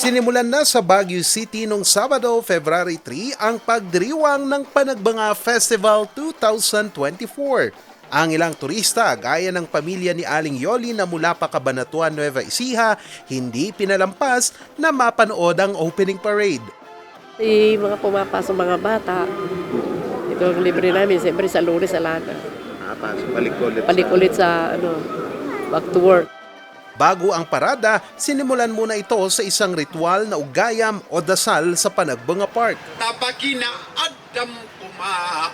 Sinimulan na sa Baguio City noong Sabado, February 3 ang pagdiriwang ng Panagbanga Festival 2024. Ang ilang turista, gaya ng pamilya ni Aling Yoli na mula pa Cabanatuan, Nueva Ecija, hindi pinalampas na mapanood ang opening parade. Mga pumapasok mga bata, ito ang libre namin, siyempre sa Lunes, sa Lana. Balik ulit sa back to work. Bago ang parada, sinimulan muna ito sa isang ritual na ugayam o dasal sa Panagbanga Park. Tabakina Adam kuma,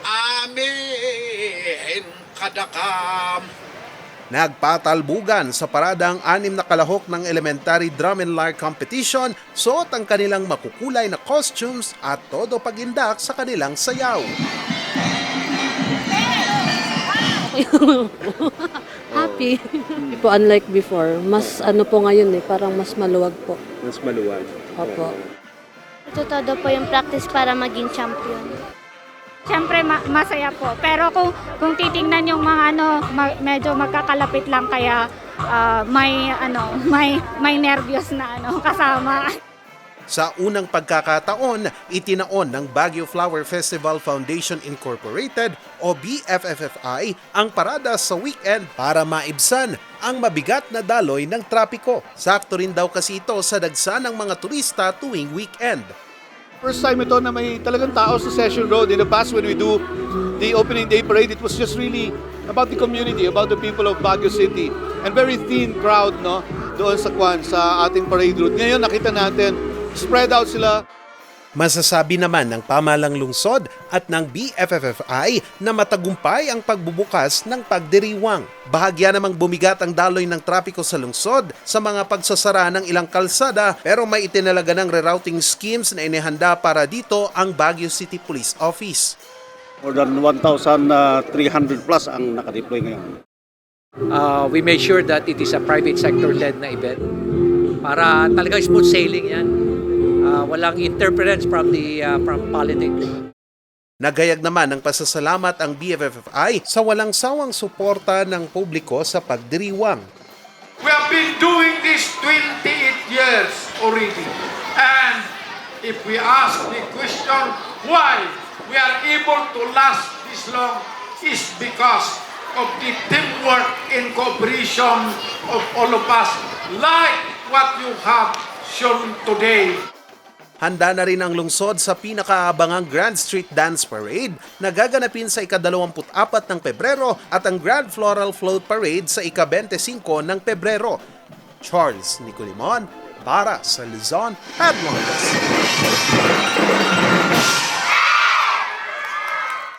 amen kadakam. Nagpatalbugan sa parada ang 6 na kalahok ng Elementary Drum and Lyre Competition, suot ang kanilang makukulay na costumes at todo pagindak sa kanilang sayaw. Happy. Po, unlike before, mas po ngayon parang mas maluwag po. Mas maluwag. Opo. Ito todo po yung practice para maging champion. Siyempre masaya po. Pero kung titingnan yung mga medyo magkakalapit lang kaya may nervyos na kasama. Sa unang pagkakataon, itinaon ng Baguio Flower Festival Foundation Incorporated o BFFFI ang parada sa weekend para maibsan ang mabigat na daloy ng trapiko. Sakto rin daw kasi ito sa dagsa ng mga turista tuwing weekend. First time ito na may talagang tao sa Session Road. In the past when we do the opening day parade, it was just really about the community, about the people of Baguio City. And very thin crowd doon sa ating parade route. Ngayon nakita natin, spread out sila. Masasabi naman ng pamalang lungsod at ng BFFFI na matagumpay ang pagbubukas ng pagdiriwang. Bahagya namang bumigat ang daloy ng trapiko sa lungsod sa mga pagsasara ng ilang kalsada, pero may itinalaga ng rerouting schemes na inihanda para dito ang Baguio City Police Office. More than 1,300 plus ang nakadeploy ngayon. We made sure that it is a private sector-led na event para talaga smooth sailing yan. Walang interference from politics. Nagayag naman ng pasasalamat ang BFFFI sa walang sawang suporta ng publiko sa pagdiriwang. We have been doing this 28 years already. And if we ask the question why we are able to last this long is because of the teamwork and cooperation of all of us, like what you have shown today. Handa na rin ang lungsod sa pinakaabangang Grand Street Dance Parade na gaganapin sa ika-24 ng Pebrero at ang Grand Floral Float Parade sa ika-25 ng Pebrero. Charles Nicolimon para sa Luzon Headlines.